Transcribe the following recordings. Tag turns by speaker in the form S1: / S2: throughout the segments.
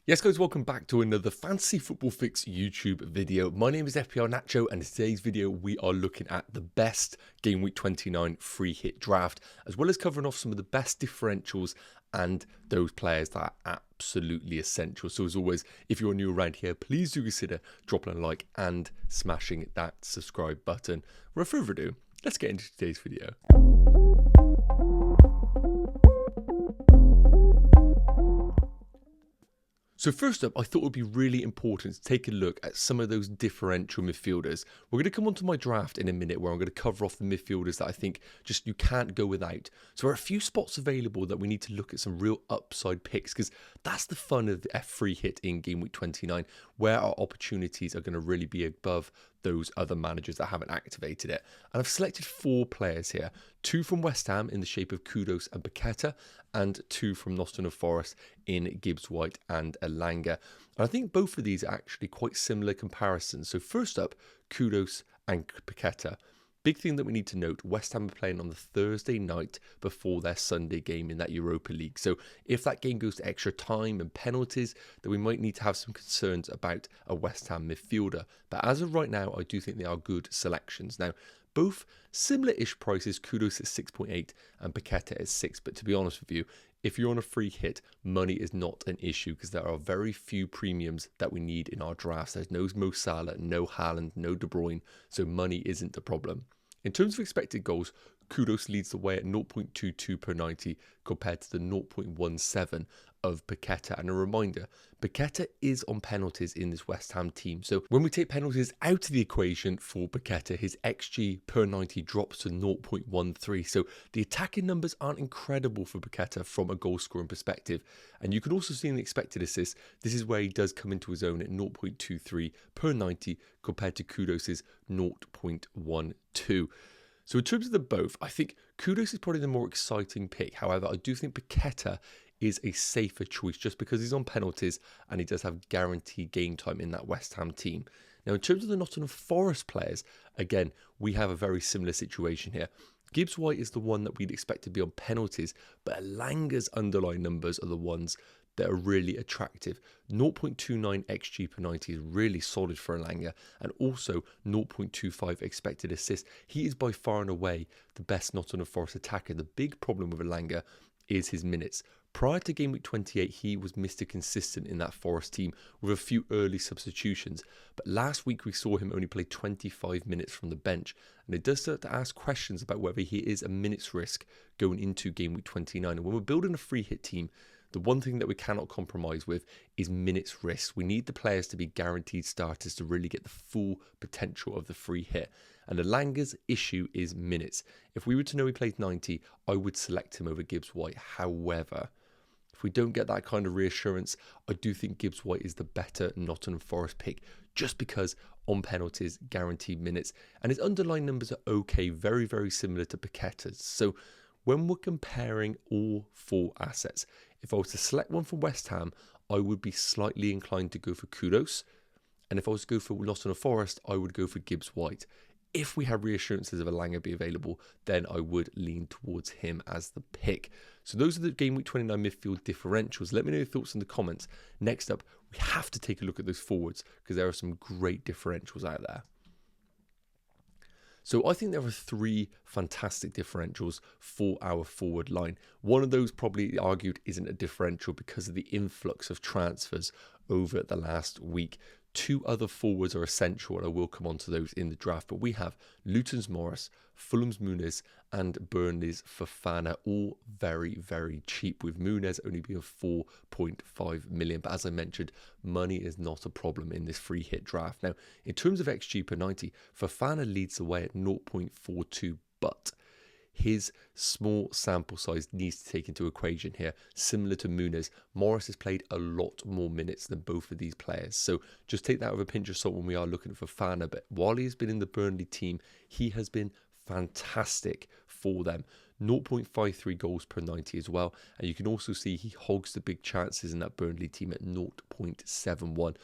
S1: Yes guys, welcome back to another Fantasy Football Fix YouTube video. My name is FPL Nacho and in today's video we are looking at the best Game Week 29 free hit draft, as well as covering off some of the best differentials and those players that are absolutely essential. So as always, if you're new around here, please do consider dropping a like and smashing that subscribe button. Without further ado, let's get into today's video. So first up, I thought it would be really important to take a look at some of those differential midfielders. We're going to come onto my draft in a minute where I'm going to cover off the midfielders that I think just you can't go without. So there are a few spots available that we need to look at some real upside picks, because that's the fun of the free hit in Game Week 29, where our opportunities are going to really be above those other managers that haven't activated it. And I've selected 4 players here, 2 from West Ham in the shape of Kudus and Paqueta, and 2 from Nottingham Forest in Gibbs White and Elanga. And I think both of these are actually quite similar comparisons. So first up, Kudus and Paqueta. Big thing that we need to note, West Ham are playing on the Thursday night before their Sunday game in that Europa League. So if that game goes to extra time and penalties, then we might need to have some concerns about a West Ham midfielder. But as of right now, I do think they are good selections. Now, both similar-ish prices, Kudus at 6.8 and Paqueta at 6. But to be honest with you, if you're on a free hit, money is not an issue because there are very few premiums that we need in our drafts. There's no Mo Salah, no Haaland, no De Bruyne, so money isn't the problem. In terms of expected goals, Kudus leads the way at 0.22 per 90 compared to the 0.17 of Paqueta. And a reminder, Paqueta is on penalties in this West Ham team. So when we take penalties out of the equation for Paqueta, his XG per 90 drops to 0.13. So the attacking numbers aren't incredible for Paqueta from a goal scoring perspective. And you can also see in the expected assists, this is where he does come into his own at 0.23 per 90 compared to Kudus's 0.12. So in terms of the both, I think Kudus is probably the more exciting pick. However, I do think Paqueta is a safer choice just because he's on penalties and he does have guaranteed game time in that West Ham team. Now, in terms of the Nottingham Forest players, again, we have a very similar situation here. Gibbs White is the one that we'd expect to be on penalties, but Elanga's underlying numbers are the ones that are really attractive. 0.29 XG per 90 is really solid for Elanga, and also 0.25 expected assist. He is by far and away the best Nottingham Forest attacker. The big problem with Elanga is his minutes. Prior to Game Week 28, he was Mr. Consistent in that Forest team with a few early substitutions. But last week we saw him only play 25 minutes from the bench. And it does start to ask questions about whether he is a minutes risk going into Game Week 29. And when we're building a free hit team, the one thing that we cannot compromise with is minutes risk. We need the players to be guaranteed starters to really get the full potential of the free hit. And Elanga's issue is minutes. If we were to know he plays 90, I would select him over Gibbs White. However, if we don't get that kind of reassurance, I do think Gibbs White is the better Nottingham Forest pick just because on penalties, guaranteed minutes. And his underlying numbers are okay, very, very similar to Paqueta's. So when we're comparing all 4 assets, if I was to select one from West Ham, I would be slightly inclined to go for Kudus. And if I was to go for Nottingham Forest, I would go for Gibbs White. If we have reassurances of Elanga be available, then I would lean towards him as the pick. So those are the Game Week 29 midfield differentials. Let me know your thoughts in the comments. Next up, we have to take a look at those forwards because there are some great differentials out there. So I think there are 3 fantastic differentials for our forward line. One of those probably argued isn't a differential because of the influx of transfers over the last week. 2 other forwards are essential, and I will come on to those in the draft. But we have Luton's Morris, Fulham's Muniz, and Burnley's Fofana, all very, very cheap, with Muniz only being 4.5 million. But as I mentioned, money is not a problem in this free hit draft. Now, in terms of XG per 90, Fofana leads the way at 0.42, but his small sample size needs to take into equation here. Similar to Muniz, Morris has played a lot more minutes than both of these players. So just take that with a pinch of salt when we are looking for Fofana. But while he has been in the Burnley team, he has been fantastic for them. 0.53 goals per 90 as well. And you can also see he hogs the big chances in that Burnley team at 0.71.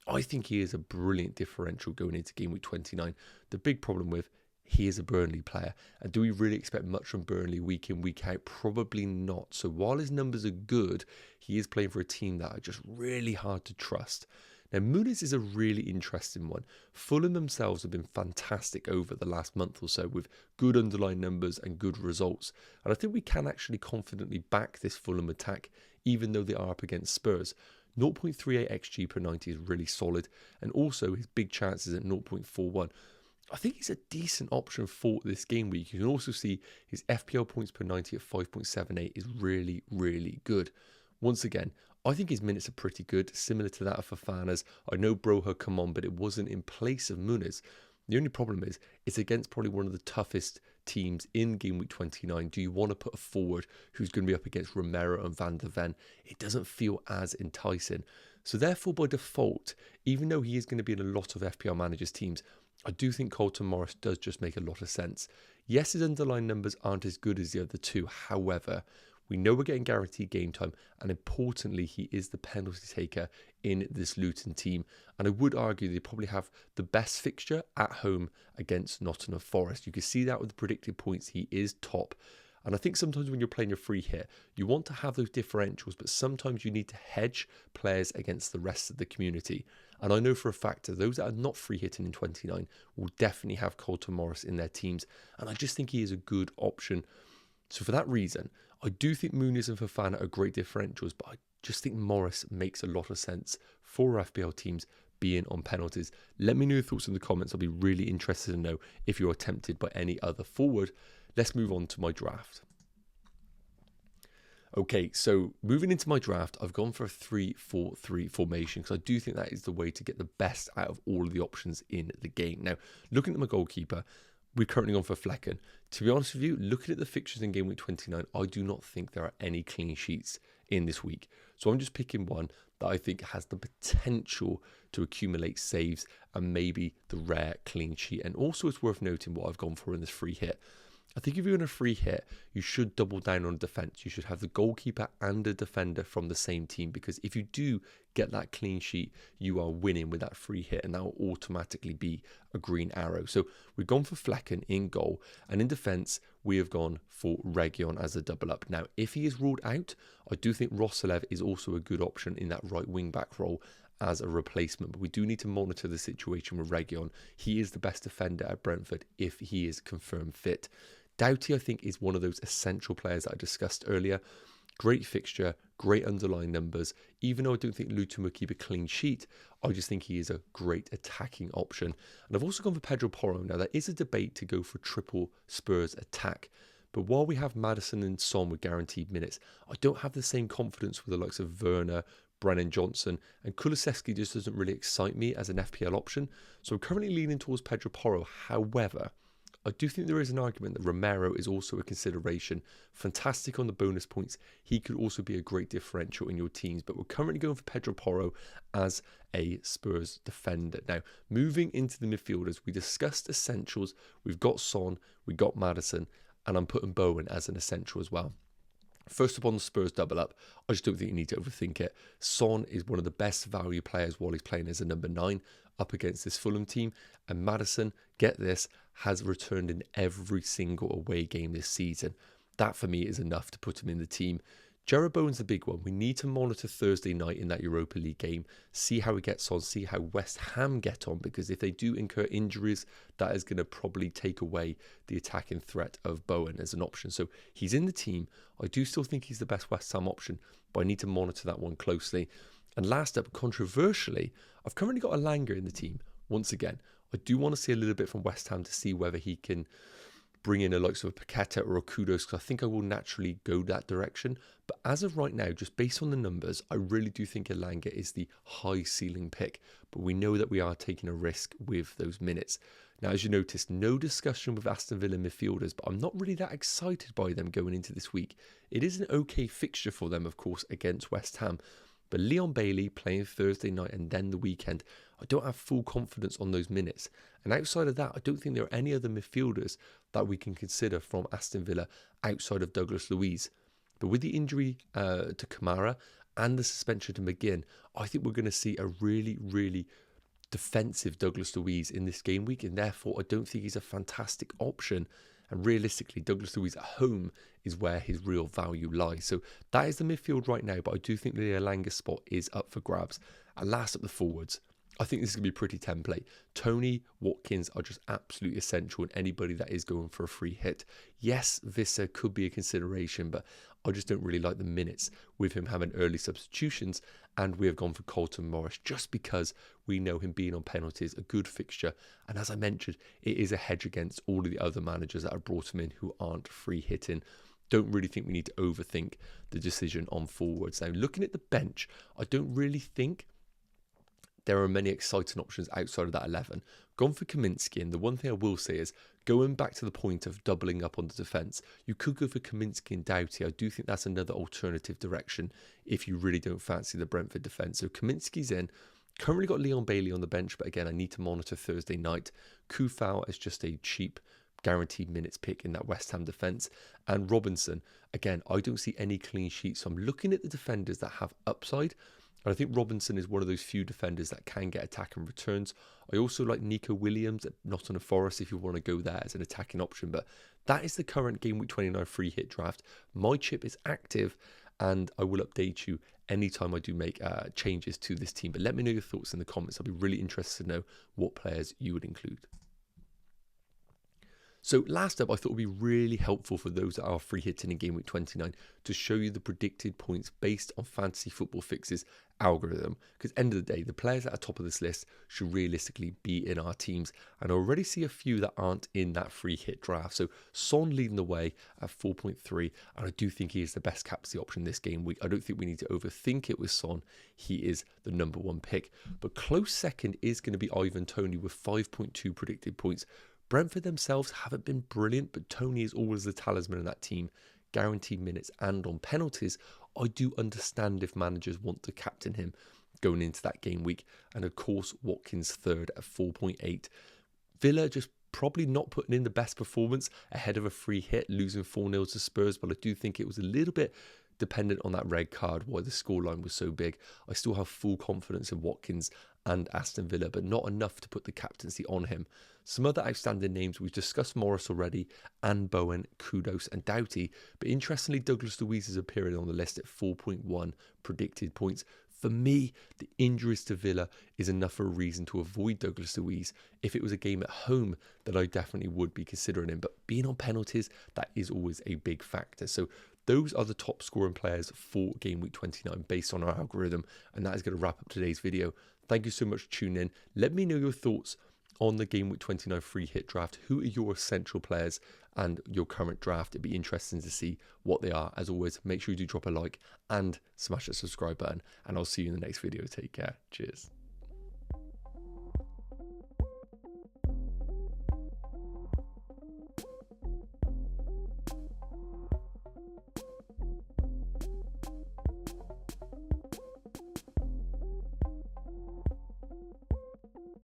S1: I think he is a brilliant differential going into Game Week 29. The big problem with he is a Burnley player. And do we really expect much from Burnley week in, week out? Probably not. So while his numbers are good, he is playing for a team that are just really hard to trust. Now, Muniz is a really interesting one. Fulham themselves have been fantastic over the last month or so with good underlying numbers and good results. And I think we can actually confidently back this Fulham attack, even though they are up against Spurs. 0.38 XG per 90 is really solid. And also his big chances at 0.41. I think he's a decent option for this game week. You can also see his FPL points per 90 at 5.78 is really, really good. Once again, I think his minutes are pretty good, similar to that of Fofana's. I know Bro had come on, but it wasn't in place of Muniz. The only problem is, it's against probably one of the toughest teams in Game Week 29. Do you want to put a forward who's going to be up against Romero and Van der Ven? It doesn't feel as enticing. So therefore, by default, even though he is going to be in a lot of FPL managers' teams, I do think Colton Morris does just make a lot of sense. Yes, his underlying numbers aren't as good as the other two. However, we know we're getting guaranteed game time, and importantly, he is the penalty taker in this Luton team. And I would argue they probably have the best fixture at home against Nottingham Forest. You can see that with the predicted points. He is top. And I think sometimes when you're playing your free hit, you want to have those differentials, but sometimes you need to hedge players against the rest of the community. And I know for a fact that those that are not free hitting in 29 will definitely have Colton Morris in their teams. And I just think he is a good option. So for that reason, I do think Muniz and Fofana are great differentials, but I just think Morris makes a lot of sense for FPL teams being on penalties. Let me know your thoughts in the comments. I'll be really interested to know if you're tempted by any other forward. Let's move on to my draft. Okay, so moving into my draft, I've gone for a 3-4-3 formation because I do think that is the way to get the best out of all of the options in the game. Now, looking at my goalkeeper, we're currently on for Flecken. To be honest with you, looking at the fixtures in Game Week 29, I do not think there are any clean sheets in this week. So I'm just picking one that I think has the potential to accumulate saves and maybe the rare clean sheet. And also it's worth noting what I've gone for in this free hit. I think if you're in a free hit, you should double down on defence. You should have the goalkeeper and a defender from the same team, because if you do get that clean sheet, you are winning with that free hit, and that will automatically be a green arrow. So we've gone for Flecken in goal, and in defence, we have gone for Reguilon as a double up. Now, if he is ruled out, I do think Rosselev is also a good option in that right wing back role as a replacement, but we do need to monitor the situation with Reguilon. He is the best defender at Brentford if he is confirmed fit. Doughty, I think, is one of those essential players that I discussed earlier. Great fixture, great underlying numbers. Even though I don't think Luton will keep a clean sheet, I just think he is a great attacking option. And I've also gone for Pedro Porro. Now, there is a debate to go for triple Spurs attack. But while we have Maddison and Son with guaranteed minutes, I don't have the same confidence with the likes of Werner, Brennan Johnson, and Kulusevski just doesn't really excite me as an FPL option. So I'm currently leaning towards Pedro Porro. However, I do think there is an argument that Romero is also a consideration. Fantastic on the bonus points. He could also be a great differential in your teams, but we're currently going for Pedro Porro as a Spurs defender. Now, moving into the midfielders, we discussed essentials. We've got Son, we've got Maddison, and I'm putting Bowen as an essential as well. First up on the Spurs double up, I just don't think you need to overthink it. Son is one of the best value players while he's playing as a number 9 up against this Fulham team. And Maddison, get this, has returned in every single away game this season. That for me is enough to put him in the team. Jarrod Bowen's the big one. We need to monitor Thursday night in that Europa League game, see how he gets on, see how West Ham get on, because if they do incur injuries, that is going to probably take away the attacking threat of Bowen as an option. So he's in the team. I do still think he's the best West Ham option, but I need to monitor that one closely. And last up, controversially, I've currently got Elanga in the team. Once again, I do want to see a little bit from West Ham to see whether he can bring in a likes of a Paqueta or a Kudos, because I think I will naturally go that direction. But as of right now, just based on the numbers, I really do think Elanga is the high ceiling pick. But we know that we are taking a risk with those minutes. Now, as you noticed, no discussion with Aston Villa midfielders, but I'm not really that excited by them going into this week. It is an okay fixture for them, of course, against West Ham. But Leon Bailey playing Thursday night and then the weekend, I don't have full confidence on those minutes. And outside of that, I don't think there are any other midfielders that we can consider from Aston Villa outside of Douglas Luiz. But with the injury to Kamara and the suspension to McGinn, I think we're going to see a really, really defensive Douglas Luiz in this game week, and therefore I don't think he's a fantastic option. And realistically, Douglas Luiz at home is where his real value lies. So that is the midfield right now, but I do think the Elanga spot is up for grabs. And last up, the forwards. I think this is going to be pretty template. Tony, Watkins are just absolutely essential in anybody that is going for a free hit. Yes, Visser could be a consideration, but I just don't really like the minutes with him having early substitutions, and we have gone for Colton Morris just because we know him being on penalties, a good fixture, and as I mentioned, it is a hedge against all of the other managers that have brought him in who aren't free hitting. Don't really think we need to overthink the decision on forwards. Now, looking at the bench, I don't really think there are many exciting options outside of that 11. Gone for Kaminsky, and the one thing I will say is, going back to the point of doubling up on the defence, you could go for Kaminsky and Doughty. I do think that's another alternative direction if you really don't fancy the Brentford defence. So Kaminsky's in. Currently got Leon Bailey on the bench, but again, I need to monitor Thursday night. Kufau is just a cheap, guaranteed minutes pick in that West Ham defence. And Robinson, again, I don't see any clean sheets. So I'm looking at the defenders that have upside. And I think Robinson is one of those few defenders that can get attack and returns. I also like Nico Williams at Nottingham Forest if you want to go there as an attacking option. But that is the current Game Week 29 free hit draft. My chip is active, and I will update you anytime I do make changes to this team. But let me know your thoughts in the comments. I'll be really interested to know what players you would include. So last up, I thought it would be really helpful for those that are free hitting in Game Week 29 to show you the predicted points based on Fantasy Football Fix's algorithm. Because end of the day, the players at the top of this list should realistically be in our teams. And I already see a few that aren't in that free hit draft. So Son leading the way at 4.3. And I do think he is the best captaincy option this game week. I don't think we need to overthink it with Son. He is the number one pick. But close second is going to be Ivan Toney with 5.2 predicted points. Brentford themselves haven't been brilliant, but Tony is always the talisman in that team, guaranteed minutes and on penalties. I do understand if managers want to captain him going into that game week. And of course, Watkins third at 4.8. Villa just probably not putting in the best performance ahead of a free hit, losing 4-0 to Spurs, but I do think it was a little bit dependent on that red card, why the scoreline was so big. I still have full confidence in Watkins and Aston Villa, but not enough to put the captaincy on him. Some other outstanding names, we've discussed Morris already, and Bowen, Kudos and Doughty, but interestingly Douglas Luiz is appearing on the list at 4.1 predicted points. For me, the injuries to Villa is enough for a reason to avoid Douglas Luiz. If it was a game at home, then I definitely would be considering him, but being on penalties, that is always a big factor. So those are the top scoring players for Game Week 29 based on our algorithm, and that is going to wrap up today's video. Thank you so much for tuning in. Let me know your thoughts on the Game Week 29 free hit draft. Who are your essential players and your current draft? It'd be interesting to see what they are. As always, make sure you do drop a like and smash that subscribe button, and I'll see you in the next video. Take care. Cheers.